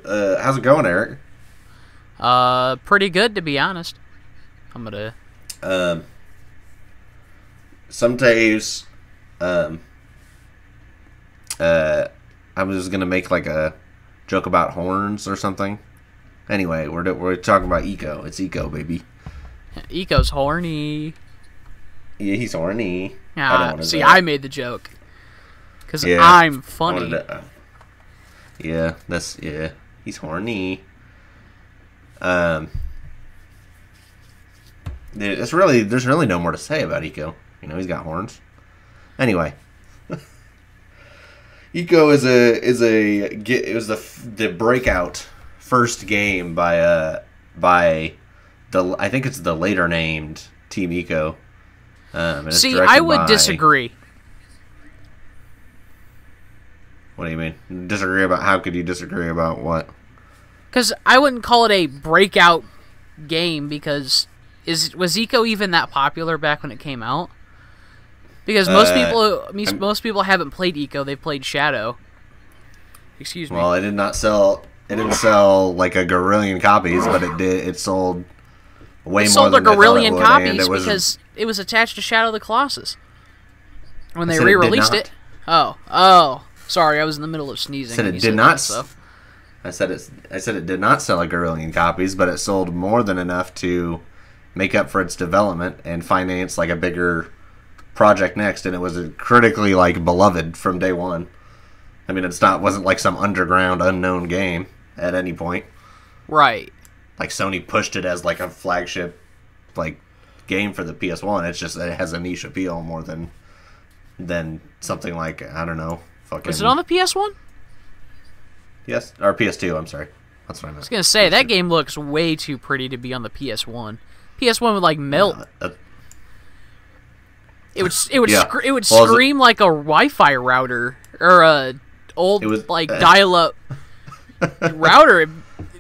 how's it going, Eric? Pretty good, to be honest. I'm gonna... Some days, I was gonna make like a joke about horns or something. Anyway, we're talking about Ico. It's Ico, baby. Ico's horny. Yeah, he's horny. I made the joke. Because I'm funny. He's horny. There's really no more to say about Ico. You know, he's got horns. Anyway, Ico it was the breakout first game by I think it's the later named Team Ico. See, I would disagree. What do you mean? Disagree about? How could you disagree about what? Because I wouldn't call it a breakout game because was Ico even that popular back when it came out? Because most people haven't played Ico; they've played Shadow. Excuse me. Well, it did not sell. It didn't sell like a gorillion copies, but it did. It sold way more than I thought it would, copies because it was attached to Shadow of the Colossus when they re-released it. Oh, sorry, I was in the middle of sneezing. I said it did not. I said it did not sell a gorillion copies, but it sold more than enough to make up for its development and finance like a bigger project next, and it was critically like beloved from day one. I mean, wasn't like some underground unknown game at any point. Right. Like Sony pushed it as like a flagship like game for the PS1. It's just that it has a niche appeal more than something like, I don't know, fucking. Was it on the PS1? Yes, or PS2. I'm sorry, that's what I meant. I was gonna say PS2. That game looks way too pretty to be on the PS1. PS1 would like melt. It would scream like a Wi-Fi router or a old dial-up router. It'd,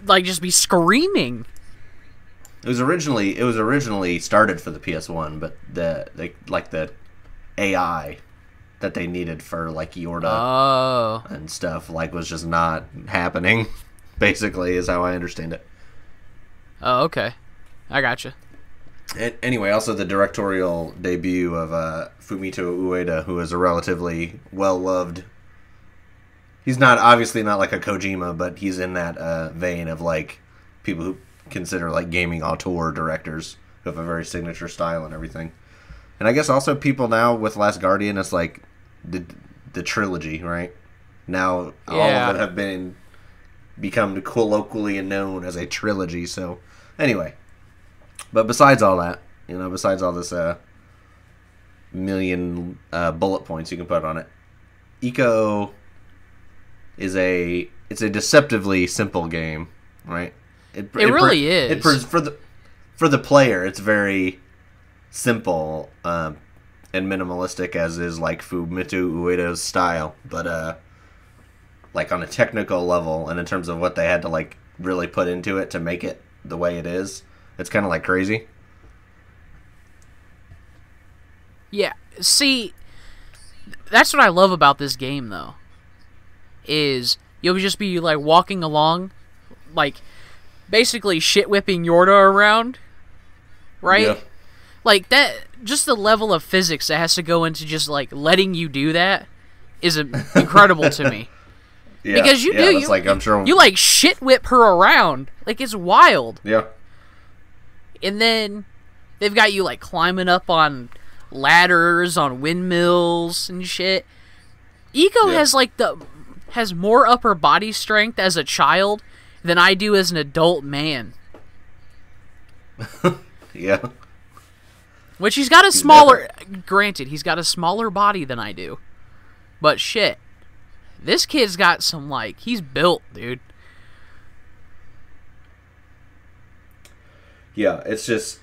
like just be screaming. It was originally started for the PS1, but the AI that they needed for like Yorta and stuff was just not happening. Basically, is how I understand it. Oh, okay, I gotcha. Anyway, also the directorial debut of Fumito Ueda, who is a relatively well-loved. He's obviously not like a Kojima, but he's in that vein of like people who consider like gaming auteur directors who have a very signature style and everything. And I guess also people now with Last Guardian, it's like the trilogy, right? Now all of it have become colloquially known as a trilogy. So anyway. But besides all that, besides all this million bullet points you can put on it, Ico is a deceptively simple game, right? It really is. For the player, it's very simple and minimalistic, as is like Fumito Ueda's style. But like on a technical level, and in terms of what they had to like really put into it to make it the way it is. It's kind of like crazy. Yeah, see, that's what I love about this game, though. Is you'll just be like walking along, like basically shit whipping Yorta around, right? Yeah. Like that. Just the level of physics that has to go into just like letting you do that is incredible to me. Yeah, because I'm sure you like shit whip her around, like it's wild. Yeah. And then they've got you like climbing up on ladders, on windmills and shit. Ico has more upper body strength as a child than I do as an adult man. Yeah. Which he's got a smaller... Granted, he's got a smaller body than I do. But shit. This kid's got some, like... He's built, dude. Yeah, it's just...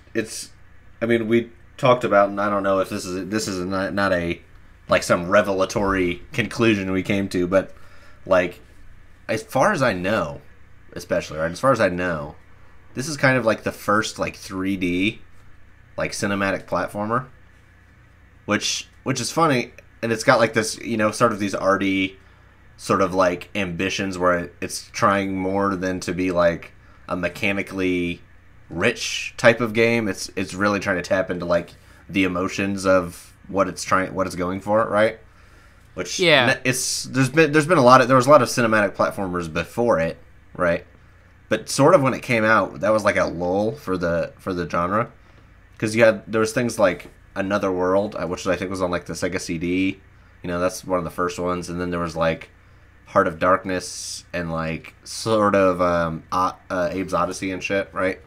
I mean, we talked about, and I don't know if this is not a... like, some revelatory conclusion we came to, but, like, as far as I know, especially, right? As far as I know, this is kind of like the first, like, 3D... like cinematic platformer, which is funny, and it's got like this, sort of these arty sort of like ambitions where it's trying more than to be like a mechanically rich type of game. It's really trying to tap into like the emotions of what it's going for, right? Which there's been a lot of there was a lot of cinematic platformers before it, right? But sort of when it came out, that was like a lull for the genre, because there was things like Another World, which I think was on like the Sega CD. That's one of the first ones, and then there was like Heart of Darkness and like sort of Abe's Odyssey and shit, right?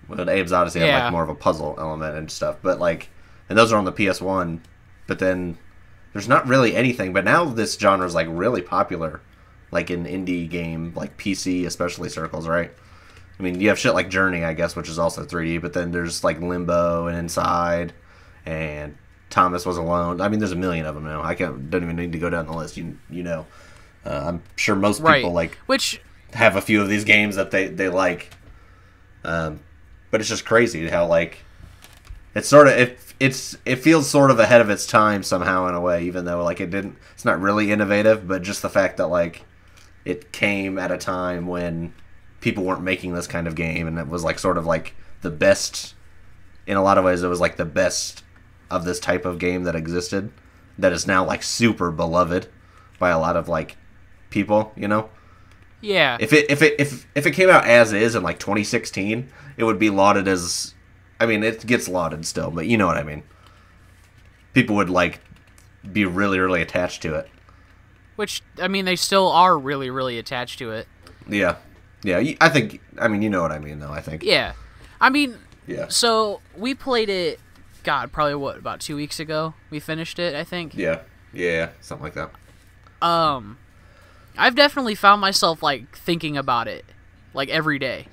Well, Abe's Odyssey had like more of a puzzle element and stuff, but like, and those are on the PS1. But then there's not really anything. But now this genre is like really popular, like in indie game, like PC especially circles, right? I mean, you have shit like Journey, I guess, which is also 3D, but then there's like Limbo and Inside, and Thomas Was Alone. I mean, there's a million of them now. Don't even need to go down the list. I'm sure most people have a few of these games that they like. But it's just crazy how like it's sort of it feels sort of ahead of its time somehow in a way, even though like it's not really innovative, but just the fact that like it came at a time when people weren't making this kind of game, and it was like sort of like the best in a lot of ways. It was like the best of this type of game that existed, that is now like super beloved by a lot of like people, Yeah. If it came out as is in like 2016, it would be lauded as, I mean, it gets lauded still, but you know what I mean. People would like be really, really attached to it. Which, I mean, they still are really, really attached to it. Yeah. Yeah, I think, I mean, you know what I mean, though, I think. Yeah. I mean, yeah. So we played it, God, probably about 2 weeks ago? We finished it, I think. Yeah. Yeah, something like that. I've definitely found myself, like, thinking about it, like, every day.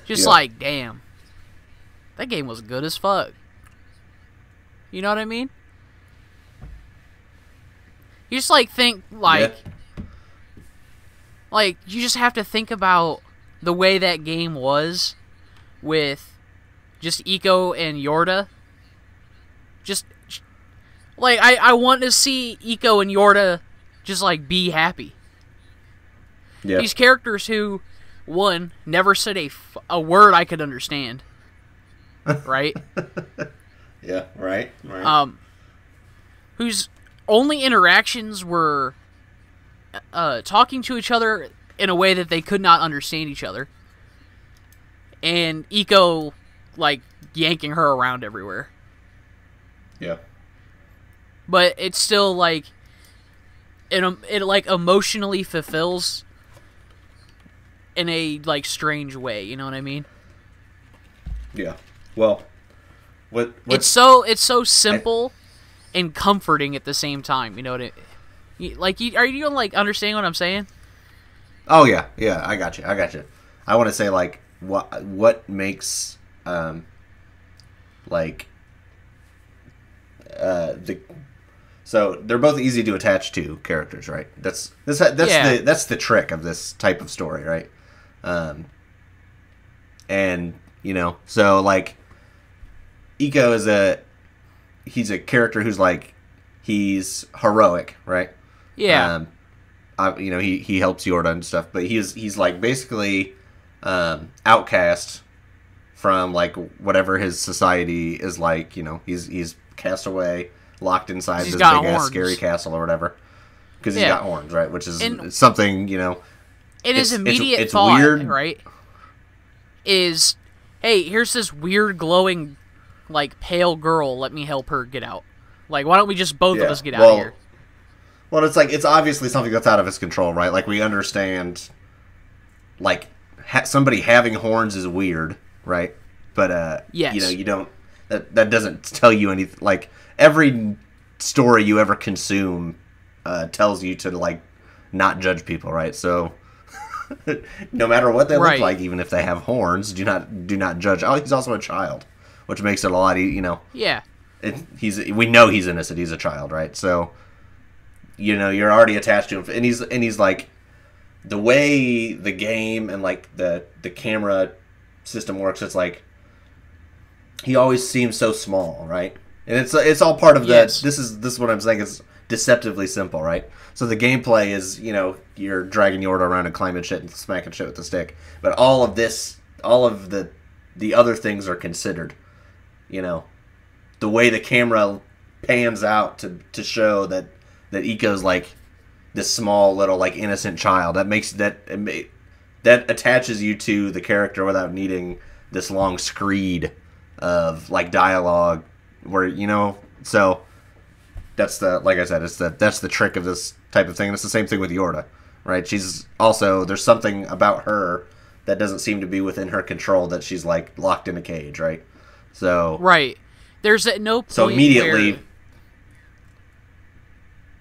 Just like, damn. That game was good as fuck. You know what I mean? You just, like, think, like... Yeah. Like, you just have to think about the way that game was with just Ico and Yorta. Just, like, I want to see Ico and Yorta just, like, be happy. Yeah. These characters who, one, never said a word I could understand. Right? Yeah, right. Whose only interactions were talking to each other in a way that they could not understand each other. And Ico, like, yanking her around everywhere. Yeah. But it's still, like, it like, emotionally fulfills in a, like, strange way, you know what I mean? Yeah. Well, it's so simple and comforting at the same time, you know what I mean? Like, are you like understanding what I'm saying? Oh yeah, I got you. I want to say like what makes so they're both easy to attach to characters, right? That's the trick of this type of story, right? And so like Ico he's a character who's like he's heroic, right? Yeah. He helps Yorta and stuff, but he's like basically outcast from like whatever his society is like. He's cast away, locked inside this big ass scary castle or whatever, because he's got horns, right? Which is something His immediate thought, weird, right? Is, hey, here's this weird glowing, like, pale girl. Let me help her get out. Like, why don't we just both of us get out of here? Well, it's like, it's obviously something that's out of his control, right? Like, we understand, like, somebody having horns is weird, right? But, yes. You don't, that doesn't tell you anything. Like, every story you ever consume tells you to, like, not judge people, right? So, no matter what they look like, even if they have horns, do not judge. Oh, he's also a child, which makes it a lot, Yeah. We know he's innocent. He's a child, right? So, you're already attached to him, and he's like, the way the game and like the camera system works. It's like he always seems so small, right? And it's all part of that. This is what I'm saying. It's deceptively simple, right? So the gameplay is, you're dragging Yorta around and climbing shit and smacking shit with the stick. But all of the other things are considered. The way the camera pans out to show that Ico's like this small little like innocent child. That attaches you to the character without needing this long screed of like dialogue where so that's like I said, that's the trick of this type of thing. And it's the same thing with Yorta, right? She's also, there's something about her that doesn't seem to be within her control, that she's like locked in a cage, right? So right, there's at no point. So immediately.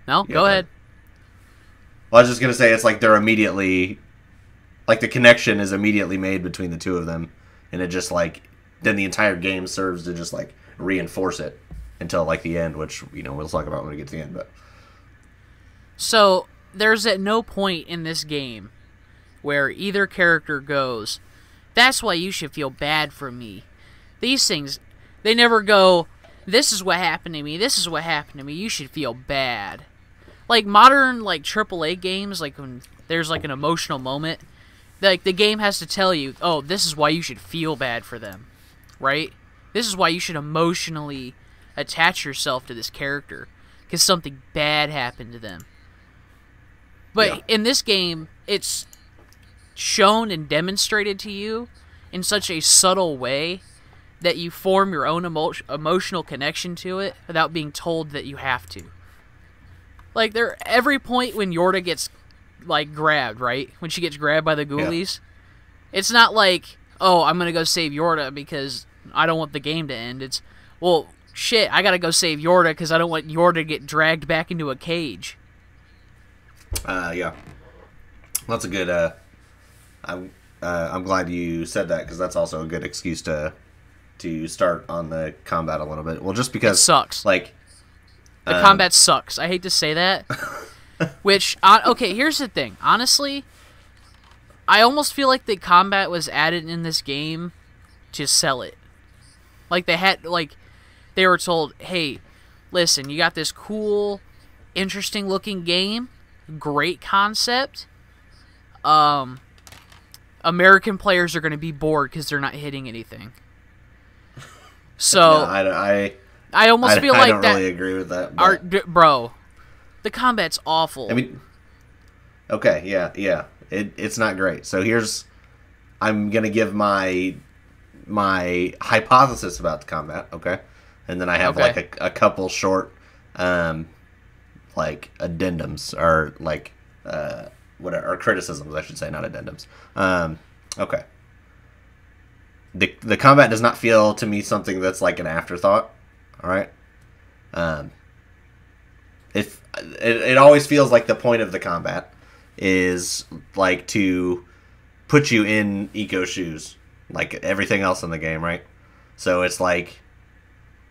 No, go ahead. Well, I was just gonna say, it's like they're immediately, like the connection is immediately made between the two of them, and it just like then the entire game serves to just like reinforce it until like the end, which we'll talk about when we get to the end. But so there's at no point in this game where either character goes, "That's why you should feel bad for me." These things, they never go, "This is what happened to me. This is what happened to me. You should feel bad." Like modern like AAA games, like when there's like an emotional moment, like the game has to tell you, "Oh, this is why you should feel bad for them," right? This is why you should emotionally attach yourself to this character because something bad happened to them. But in this game, it's shown and demonstrated to you in such a subtle way that you form your own emotional connection to it without being told that you have to. Like every point when Yorta gets like grabbed, right? When she gets grabbed by the ghoulies, it's not like, "Oh, I'm gonna go save Yorta because I don't want the game to end." It's, well, shit, I gotta go save Yorta because I don't want Yorta to get dragged back into a cage. Yeah, that's a good. I'm glad you said that, because that's also a good excuse to start on the combat a little bit. Well, just because it sucks. Like the combat sucks. I hate to say that. Which okay, here's the thing. Honestly, I almost feel like the combat was added in this game to sell it. Like they were told, "Hey, listen, you got this cool, interesting looking game, great concept. American players are going to be bored because they're not hitting anything." So no, I almost feel like I don't that. really agree with that. Bro, the combat's awful. I mean, okay, yeah, it's not great. So I'm gonna give my hypothesis about the combat, okay, and then I have like a couple short, like addendums or like whatever, or criticisms, I should say, not addendums. Okay. The combat does not feel to me something that's like an afterthought. All right. It always feels like the point of the combat is like to put you in Ico's shoes, like everything else in the game, right? So it's like,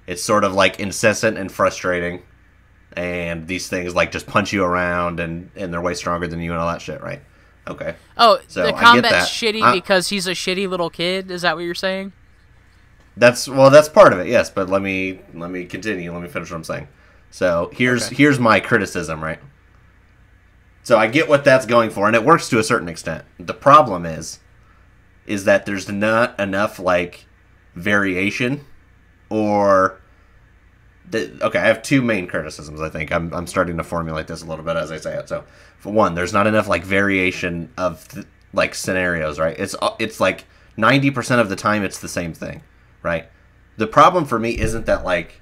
it's sort of like incessant and frustrating, and these things like just punch you around, and they're way stronger than you and all that shit, right? Okay. Oh, so the combat's shitty because he's a shitty little kid? Is that what you're saying? That's part of it, yes. But let me continue. Let me finish what I'm saying. So here's my criticism, right? So I get what that's going for, and it works to a certain extent. The problem is that there's not enough like variation, or okay, I have two main criticisms. I think I'm starting to formulate this a little bit as I say it. So, for one, there's not enough like variation of like scenarios, right? It's like 90% of the time it's the same thing, right? The problem for me isn't that like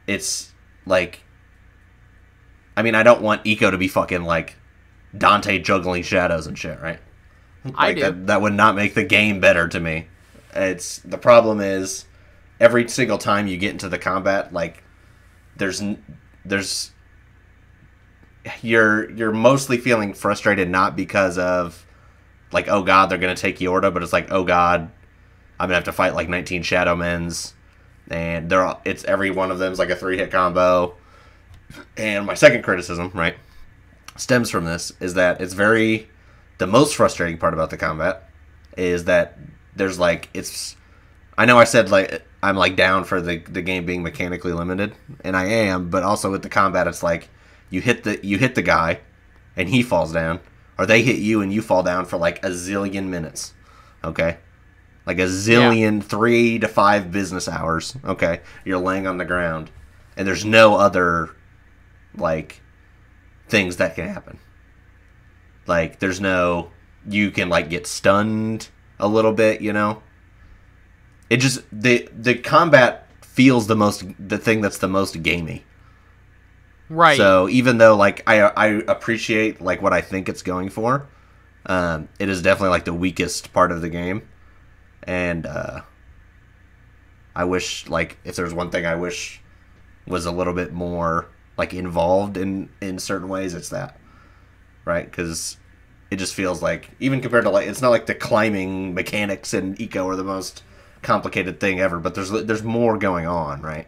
it's like, I mean, I don't want Ico to be fucking like Dante juggling shadows and shit, right? Like, I do. That would not make the game better to me. The problem is, every single time you get into the combat, like you're mostly feeling frustrated, not because of like, oh god, they're gonna take Yorta, but it's like, oh god, I'm gonna have to fight like 19 Shadowmens, and it's every one of them's like a 3-hit combo. And my second criticism, right, stems from this, is that the most frustrating part about the combat is that there's like, I know I said like I'm like down for the game being mechanically limited, and I am. But also with the combat, it's like you hit the guy, and he falls down, or they hit you and you fall down for like a zillion minutes. Okay, like a zillion 3 to 5 business hours. Okay, you're laying on the ground, and there's no other like things that can happen. Like there's no, you can like get stunned a little bit, you know. It just the combat feels the thing that's the most gamey. Right. So even though like I appreciate like what I think it's going for, it is definitely like the weakest part of the game, and I wish like if there's one thing I wish was a little bit more like involved in certain ways, it's that, right? Because it just feels like even compared to like it's not like the climbing mechanics in Ico are the most complicated thing ever, but there's more going on, right?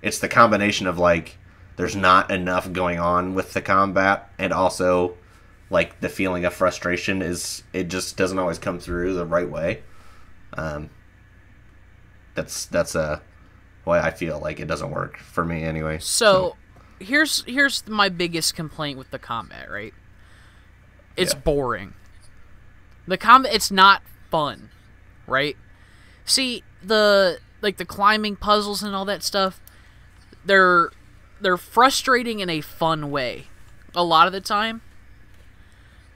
It's the combination of like there's not enough going on with the combat, and also like the feeling of frustration it just doesn't always come through the right way. That's why I feel like it doesn't work for me anyway. So here's my biggest complaint with the combat, right? It's boring. The combat, it's not fun, right? See, the climbing puzzles and all that stuff, they're frustrating in a fun way a lot of the time,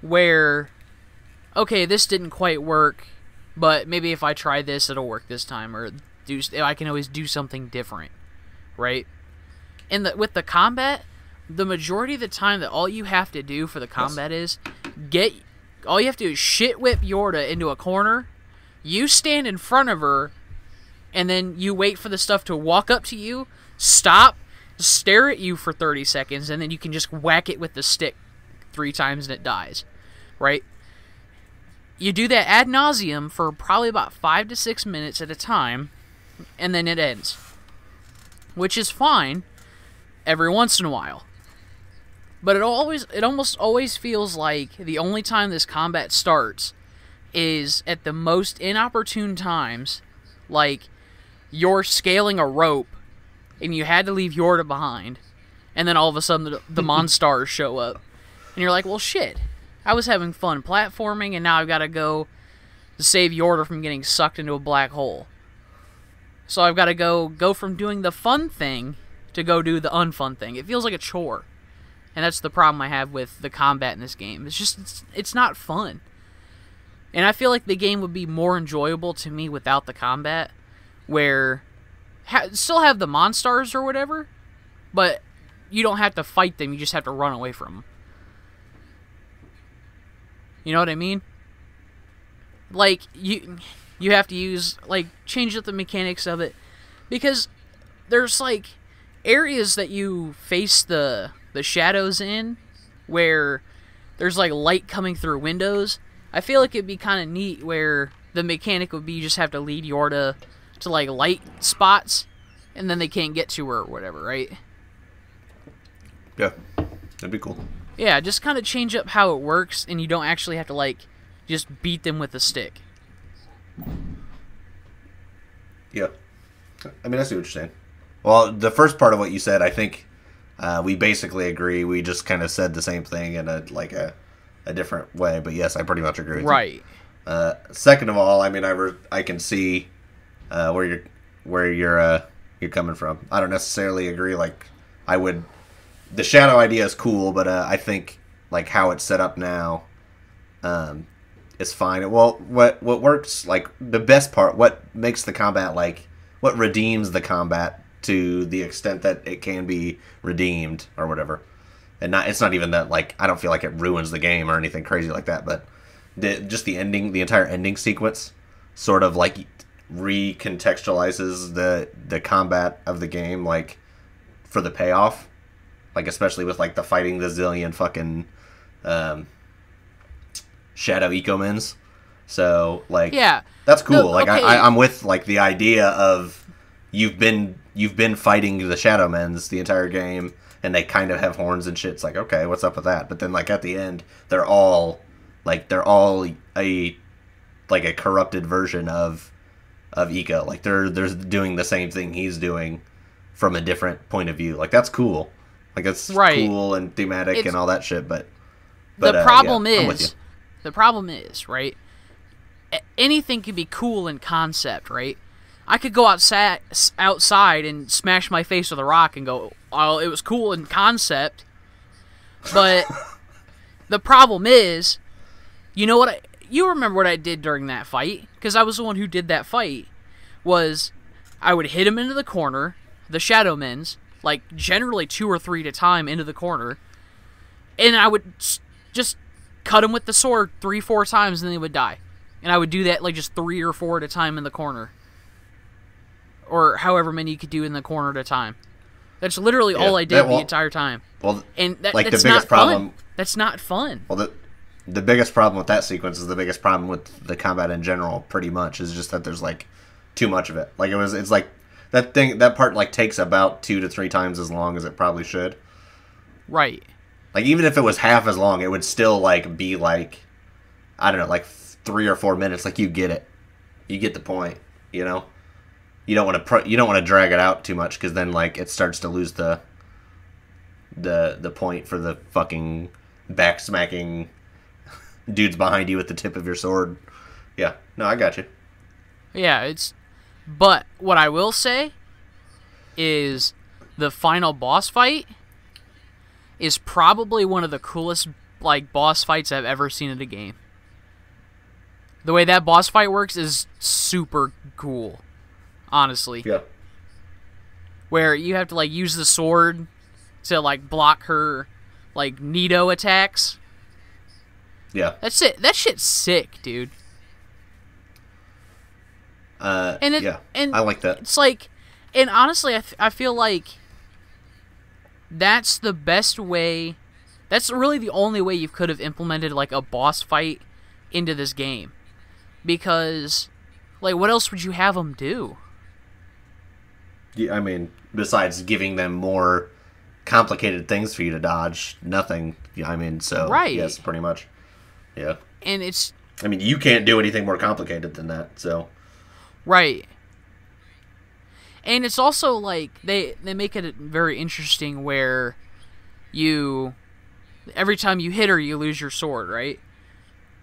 where okay, this didn't quite work, but maybe if I try this it'll work this time, or I can always do something different, right? And with the combat, the majority of the time that all you have to do for the combat is all you have to do is shit whip Yorta into a corner, you stand in front of her, and then you wait for the stuff to walk up to you, stop, stare at you for 30 seconds, and then you can just whack it with the stick 3 times and it dies, right? You do that ad nauseum for probably about 5 to 6 minutes at a time, and then it ends, which is fine every once in a while. But it almost always feels like the only time this combat starts is at the most inopportune times, like you're scaling a rope and you had to leave Yorta behind, and then all of a sudden the Monstars show up, and you're like, well shit, I was having fun platforming and now I've got to go to save Yorta from getting sucked into a black hole. So I've got to go from doing the fun thing to go do the unfun thing. It feels like a chore. And that's the problem I have with the combat in this game. It's not fun. And I feel like the game would be more enjoyable to me without the combat, where still have the Monstars or whatever, but you don't have to fight them, you just have to run away from them. You know what I mean? Like, you have to use, like, change up the mechanics of it, because there's, like, areas that you face the shadows in, where there's like light coming through windows. I feel like it'd be kind of neat where the mechanic would be you just have to lead Yorta to like light spots, and then they can't get to her or whatever, right? Yeah, that'd be cool. Yeah, just kind of change up how it works, and you don't actually have to like just beat them with a stick. Yeah, I mean I see what you're saying. Well, the first part of what you said, I think we basically agree. We just kind of said the same thing in a different way. But yes, I pretty much agree with you. Right. Second of all, I mean, I can see where you're coming from. I don't necessarily agree. Like, the shadow idea is cool, but I think like how it's set up now is fine. Well, what works, like the best part, what makes the combat, like what redeems the combat to the extent that it can be redeemed or whatever, and it's not even that, like, I don't feel like it ruins the game or anything crazy like that, but just the entire ending sequence sort of like recontextualizes the combat of the game, like for the payoff, like especially with like the fighting the zillion fucking shadow ecomens. So like, yeah, that's cool. No, like okay. I'm with like the idea of you've been fighting the shadow mens the entire game, and they kind of have horns and shit. It's like, okay, what's up with that? But then like at the end, they're all a corrupted version of of Ico. Like they're doing the same thing he's doing from a different point of view. Like that's cool. Like it's cool and thematic and all that shit. But the problem yeah, I'm with you. the problem is, right? Anything can be cool in concept, right? I could go outside and smash my face with a rock and go, "Oh, it was cool in concept." But the problem is, you know what? You remember what I did during that fight? Because I was the one who did that fight. Was I would hit him into the corner, the Shadow Men's, like generally 2 or 3 at a time into the corner, and I would just cut him with the sword 3-4 times, and they would die. And I would do that like just 3 or 4 at a time in the corner. Or however many you could do in the corner at a time. That's literally all I did the entire time. Well, and that's the biggest not problem. Fun. That's not fun. Well, the biggest problem with that sequence is the biggest problem with the combat in general. Pretty much is just that there's like too much of it. Like it's like that part like takes about 2 to 3 times as long as it probably should. Right. Like even if it was half as long, it would still like be like, I don't know, like 3 or 4 minutes. Like you get it, you get the point. You know. You don't want to drag it out too much because then like it starts to lose the point for the fucking back smacking dudes behind you with the tip of your sword. Yeah, no, I got you. Yeah, but what I will say is the final boss fight is probably one of the coolest like boss fights I've ever seen in a game. The way that boss fight works is super cool. Honestly. Yeah. Where you have to like use the sword to like block her like Nito attacks. Yeah. That's it. That shit's sick, dude. And I like that. It's like, and honestly, I feel like that's the best way. That's really the only way you could have implemented like a boss fight into this game, because like what else would you have them do? Yeah, I mean, besides giving them more complicated things for you to dodge, nothing. I mean, so right. Yes, pretty much. Yeah. And it's. I mean, you can't do anything more complicated than that. So. Right. And it's also like they make it very interesting where you every time you hit her you lose your sword, right?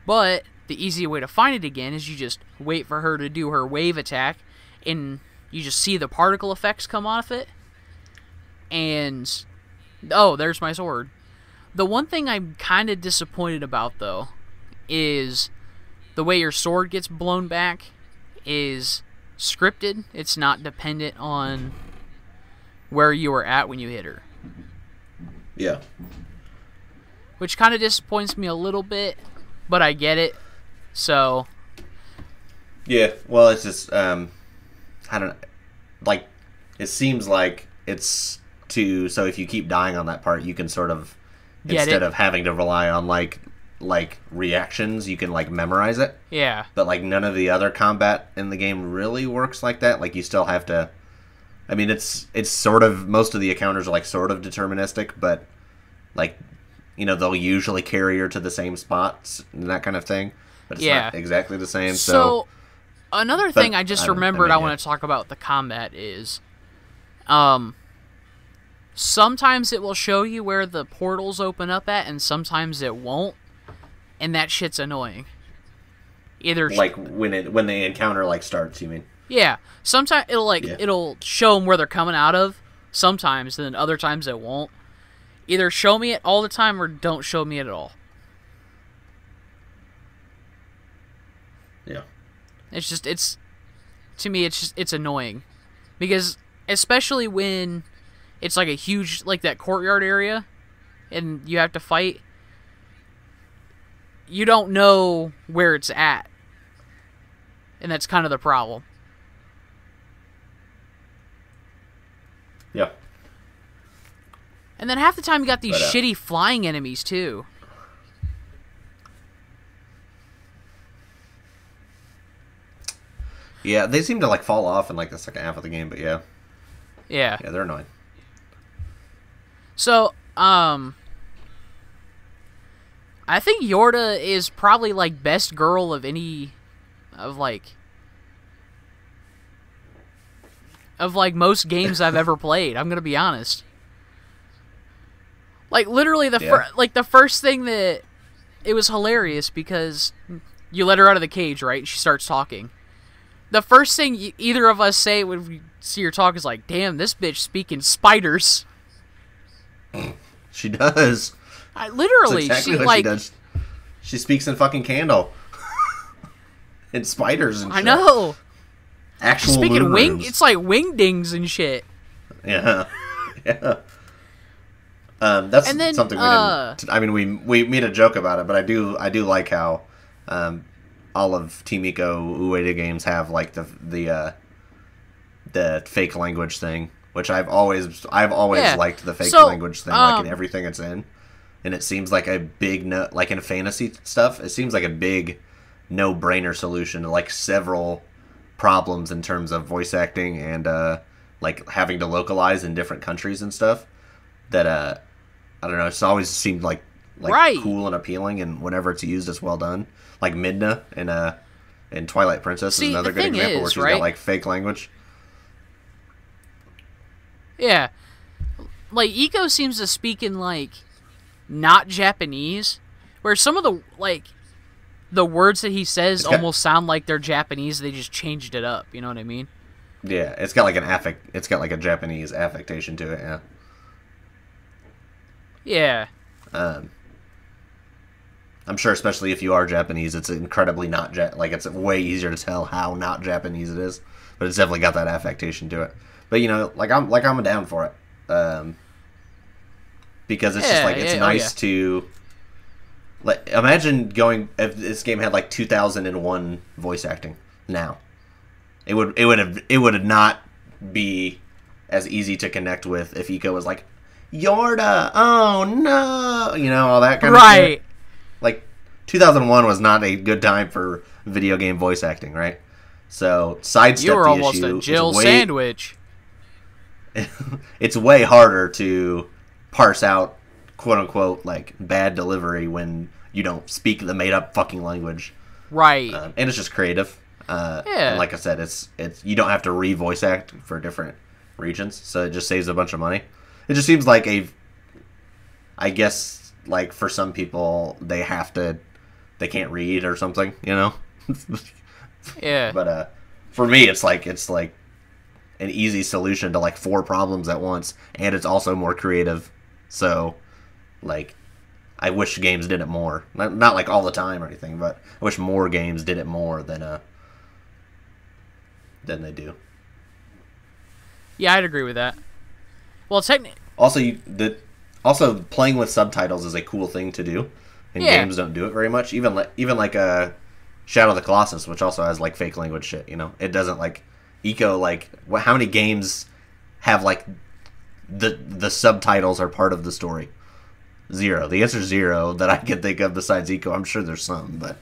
But the easy way to find it again is you just wait for her to do her wave attack and you just see the particle effects come off it. And oh, there's my sword. The one thing I'm kind of disappointed about though is the way your sword gets blown back is scripted. It's not dependent on where you were at when you hit her. Yeah. Which kind of disappoints me a little bit, but I get it. So. Yeah, well, it's just, I don't know. Like, it seems like it's so if you keep dying on that part, you can sort of, instead of having to rely on, like reactions, you can like memorize it. Yeah. But like none of the other combat in the game really works like that. Like you still have to. I mean, it's sort of, most of the encounters are like sort of deterministic, but like, you know, they'll usually carry her to the same spots and that kind of thing. But it's not exactly the same. So another thing I just remembered I want to talk about the combat is, sometimes it will show you where the portals open up at, and sometimes it won't. And that shit's annoying. Either like when the encounter like starts, you mean? Yeah. Sometimes it'll show them where they're coming out of. Sometimes, and then other times it won't. Either show me it all the time or don't show me it at all. Yeah. To me it's annoying, because especially when it's like a huge, like that courtyard area, and you have to fight. You don't know where it's at. And that's kind of the problem. Yeah. And then half the time you got these shitty flying enemies too. Yeah, they seem to like fall off in like the second half of the game, but yeah. Yeah. Yeah, they're annoying. So, I think Yorta is probably like best girl of any of like of like most games I've ever played. I'm gonna be honest. Like literally the first thing that it was hilarious because you let her out of the cage, right? And she starts talking. The first thing either of us say when we see her talk is like, "Damn, this bitch speaking spiders." She does. Literally, That's exactly what she does. She speaks in fucking candle. And spiders and shit. I know. Actual speaking wing. It's like wingdings and shit. Yeah. Yeah. That's something we didn't. I mean, we made a joke about it, but I do like how all of Team Ico Ueda games have like the fake language thing, which I've always liked the fake language thing, like in everything it's in. And it seems like a big like in fantasy stuff, it seems like a big no-brainer solution to like several problems in terms of voice acting and like having to localize in different countries and stuff. That I don't know, it's always seemed like cool and appealing, and whenever it's used, it's well done. Like Midna in Twilight Princess is another good example where she's got like fake language. Yeah, like Ico seems to speak in like not Japanese, where some of the words that he says almost sound like they're Japanese. They just changed it up. You know what I mean? Yeah, it's got like it's got like a Japanese affectation to it. Yeah. Yeah. I'm sure, especially if you are Japanese, it's incredibly not like it's way easier to tell how not Japanese it is, but it's definitely got that affectation to it. But you know, I'm down for it, because it's just like it's nice to. Like, imagine if this game had like 2001 voice acting now, it would not be as easy to connect with if Ico was like, Yorta, oh no, you know, all that kind of shit. Like 2001 was not a good time for video game voice acting, right? So sidestep you were the almost issue. a Jill sandwich. It's way harder to parse out quote unquote like bad delivery when you don't speak the made up fucking language, right? And it's just creative. And like I said, it's you don't have to re-voice act for different regions, so it just saves a bunch of money. It just seems like I guess like for some people they can't read or something, you know. Yeah. But for me, it's like an easy solution to like 4 problems at once, and it's also more creative. So, like, I wish games did it more. Not like all the time or anything, but I wish more games did it more than they do. Yeah, I'd agree with that. Well, also playing with subtitles is a cool thing to do, and games don't do it very much. Even like Shadow of the Colossus, which also has like fake language shit. You know, it doesn't like Ico. Like, how many games have like the subtitles are part of the story? 0. The answer is 0 that I can think of besides Ico. I'm sure there's some, but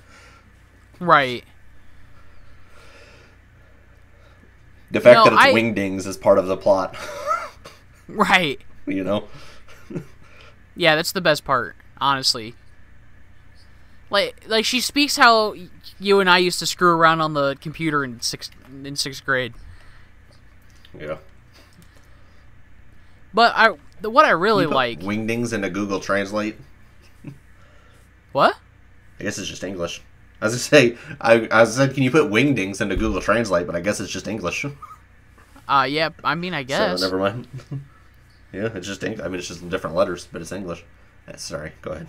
right. The fact that it's wingdings is part of the plot. Right. You know? Yeah, that's the best part, honestly. Like she speaks how you and I used to screw around on the computer in sixth grade. Yeah. But what I really like wingdings into Google Translate. What? I guess it's just English. I was gonna say, I said, can you put wingdings into Google Translate? But I guess it's just English. Yeah. I mean, I guess. So never mind. Yeah, it's just English. I mean, it's just different letters, but it's English. Sorry, go ahead.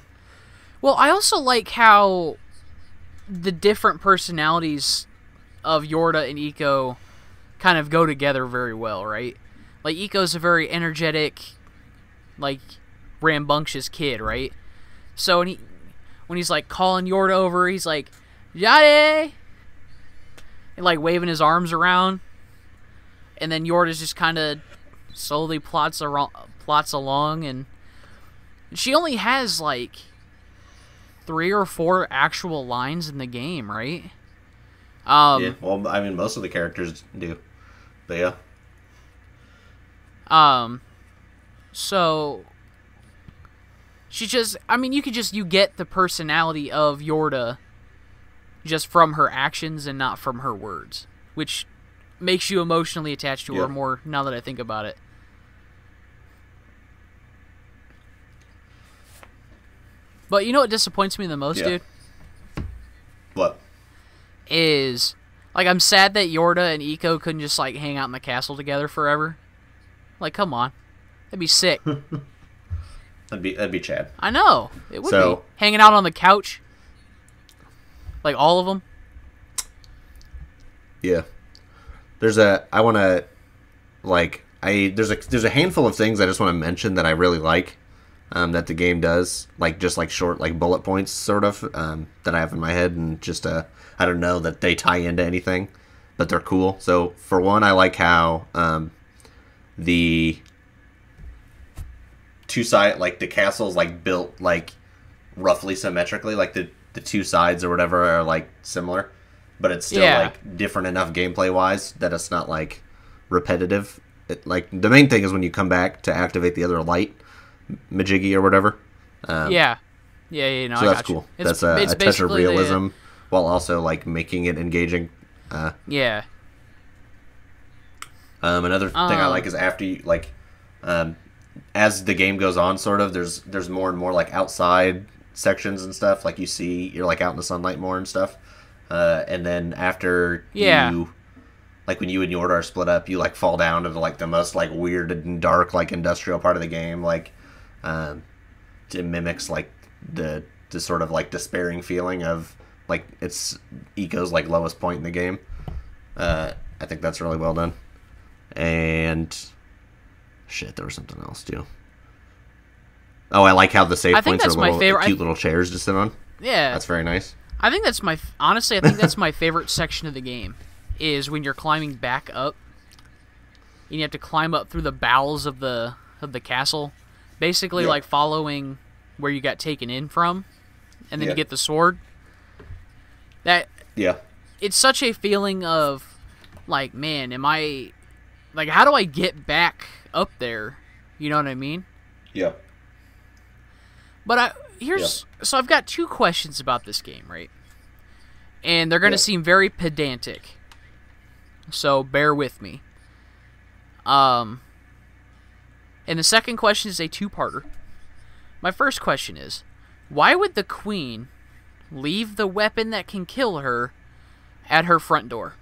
Well, I also like how the different personalities of Yorta and Eco kind of go together very well, right? Like, Eco's a very energetic, like, rambunctious kid, right? So when he's like calling Yorta over, he's like, Yade! And like waving his arms around. And then Yorta's just kind of slowly plots along, and she only has like 3 or 4 actual lines in the game, right? Yeah, well, I mean, most of the characters do. But yeah. So she just, I mean, you get the personality of Yorta just from her actions and not from her words, which makes you emotionally attached to her Yep. more now that I think about it. But you know what disappoints me the most, Yeah. dude? What? Is, like, I'm sad that Yorta and Eco couldn't just, like, hang out in the castle together forever. Like, come on. That'd be sick. That'd be Chad. I know. It would So- be. Hanging out on the couch. Like, all of them. Yeah. There's a handful of things I just want to mention that I really like that the game does, like just like short like bullet points sort of that I have in my head, and just I don't know that they tie into anything, but they're cool. So for one, I like how the two side like the castle's like built like roughly symmetrically, like the two sides or whatever are like similar, but it's still like different enough gameplay wise that it's not like repetitive. Like the main thing is when you come back to activate the other light majiggy or whatever. Yeah. No, So I that's got you. cool. It's, That's it's a touch of basically realism while also like making it engaging. Yeah. Another thing I like is after you like as the game goes on, sort of there's more and more like outside sections and stuff. Like you're like out in the sunlight more and stuff. And then after you, like when you and Yorta are split up, you like fall down into like the most like weird and dark like industrial part of the game. Like it mimics like the sort of like despairing feeling of like it's Ico's like lowest point in the game. I think that's really well done. And shit, there was something else too. Oh, I like how the save points are cute little chairs to sit on. Yeah, that's very nice. I think that's honestly, I think that's my favorite section of the game, is when you're climbing back up. And you have to climb up through the bowels of the castle, basically like following where you got taken in from, and then you get the sword. It's such a feeling of like, man, how do I get back up there? You know what I mean? Yeah. But so I've got two questions about this game, right? And they're going to seem very pedantic. So bear with me. And the second question is a two-parter. My first question is, why would the queen leave the weapon that can kill her at her front door?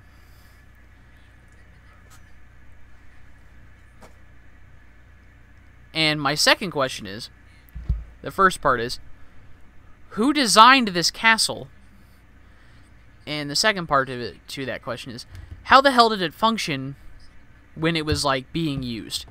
And my second question is, the first part is, who designed this castle? And the second part of it to that question is, how the hell did it function when it was like being used?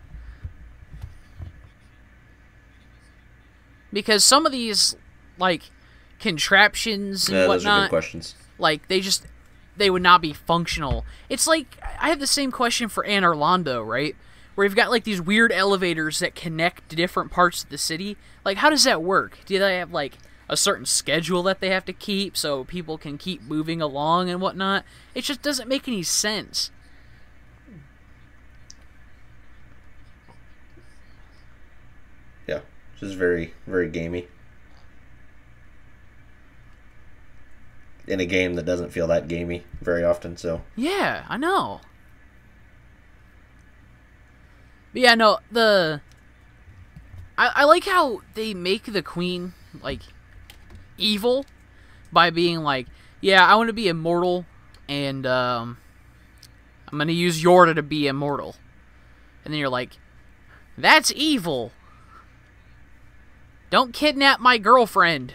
Because some of these like contraptions and whatnot, those are good questions. Like they would not be functional. It's like I have the same question for Anne Orlando, right? Where you've got like these weird elevators that connect to different parts of the city. Like, how does that work? Do they have like a certain schedule that they have to keep so people can keep moving along and whatnot? It just doesn't make any sense. Yeah, just very, very gamey. In a game that doesn't feel that gamey very often, so. Yeah, I know. But yeah, no, I like how they make the queen, like, evil by being like, yeah, I want to be immortal, and, I'm gonna use Yorta to be immortal. And then you're like, that's evil. Don't kidnap my girlfriend.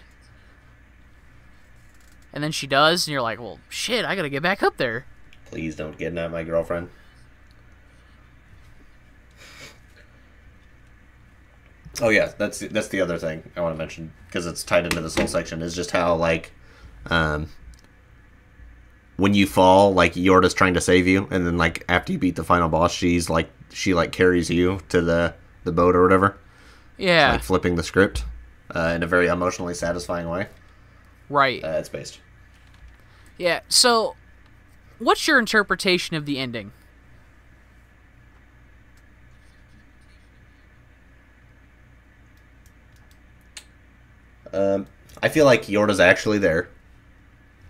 And then she does, and you're like, well, shit, I gotta get back up there. Please don't kidnap my girlfriend. Oh yeah, that's the other thing I want to mention, because it's tied into this whole section, is just how like when you fall, like Yorta's trying to save you, and then like after you beat the final boss, she carries you to the boat or whatever. Yeah. Like flipping the script in a very emotionally satisfying way. Right. It's based. Yeah, so what's your interpretation of the ending? I feel like Yorta's actually there.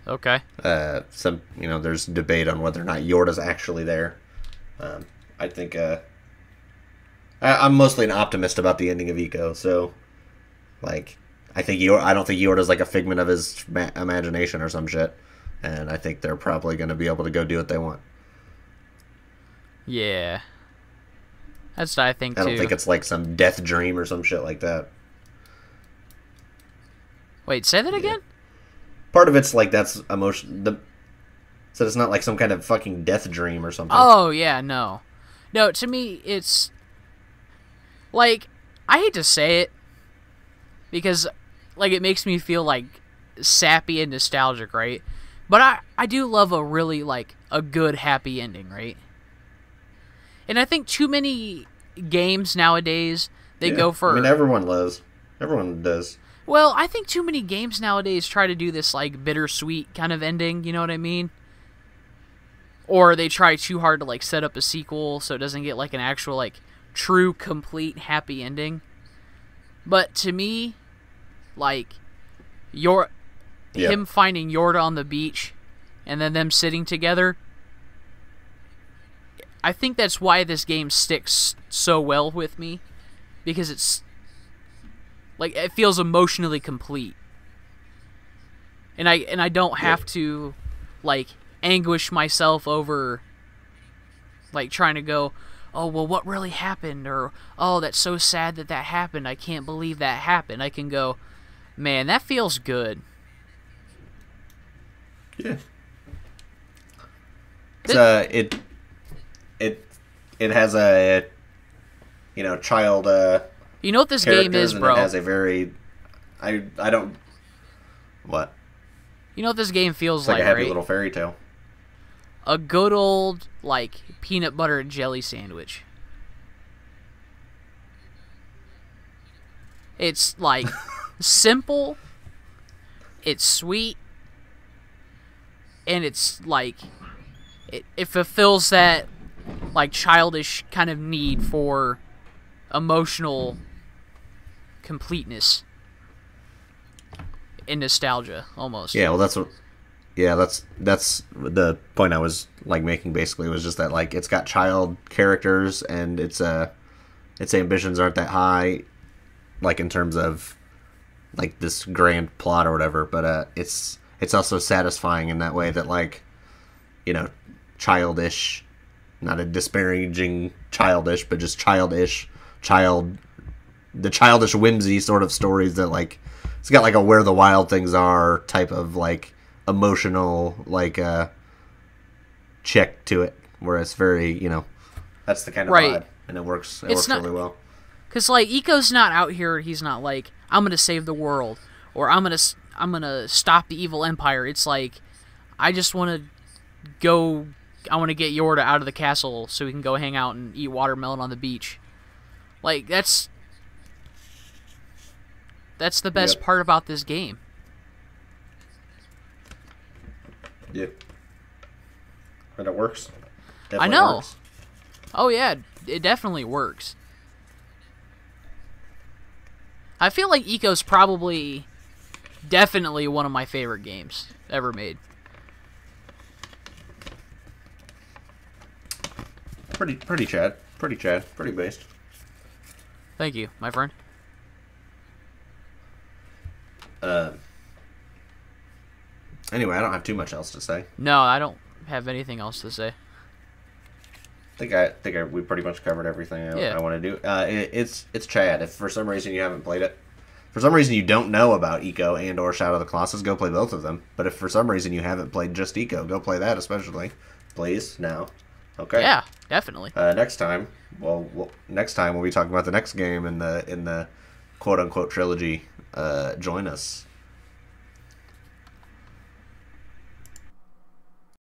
Okay. There's debate on whether or not Yorta's actually there. I think I'm mostly an optimist about the ending of Eco, so like I don't think Yorta's like a figment of his imagination or some shit, and I think they're probably going to be able to go do what they want. Yeah. That's what I think, too. I don't think it's like some death dream or some shit like that. Wait, say that again? Part of it's like that's emotion. So it's not like some kind of fucking death dream or something. Oh, yeah, no. No, to me, it's... Like, I hate to say it, because, like, it makes me feel, like, sappy and nostalgic, right? But I do love a really, like, a good happy ending, right? And I think too many games nowadays, they go for... I mean, everyone does. Well, I think too many games nowadays try to do this, like, bittersweet kind of ending, you know what I mean? Or they try too hard to, like, set up a sequel so it doesn't get, like, an actual, like, true, complete, happy ending. But to me, like, him finding Yorta on the beach and then them sitting together, I think that's why this game sticks so well with me, because it's like it feels emotionally complete, and I don't have to like anguish myself over like trying to go, oh well, what really happened, or oh that's so sad that happened. I can't believe that happened. I can go, man, that feels good. Yeah. It has a child you know what this game is, bro? And it has a very I don't what you know what this game feels it's like a happy right? little fairy tale. A good old like peanut butter and jelly sandwich. It's like simple, it's sweet, and it's like it fulfills that like childish kind of need for emotional completeness and nostalgia almost. Yeah, well that's the point I was like making basically, was just that like it's got child characters and its ambitions aren't that high like in terms of like this grand plot or whatever, but it's also satisfying in that way that like childish, not a disparaging childish, but just the childish whimsy sort of stories that like it's got like a Where the Wild Things Are type of like emotional like check to it, where it's very that's the kind of vibe, and it works really well. Because like Ico's not out here, he's not like I'm gonna save the world or I'm gonna stop the evil empire. It's like I just want to go. I want to get Yorta out of the castle so we can go hang out and eat watermelon on the beach. Like, that's the best part about this game. Yep. And it works. I know. Works. Oh, yeah. It definitely works. I feel like Ico's probably definitely one of my favorite games ever made. Pretty Chad. Pretty based. Thank you, my friend. Anyway, I don't have too much else to say. No, I don't have anything else to say. I think we pretty much covered everything I want to do. It's Chad. If for some reason you haven't played it, for some reason you don't know about Ico and or Shadow of the Colossus, go play both of them. But if for some reason you haven't played just Ico, go play that especially. Please, now. Okay. Yeah, definitely. Next time we'll be talking about the next game in the quote unquote trilogy. Join us.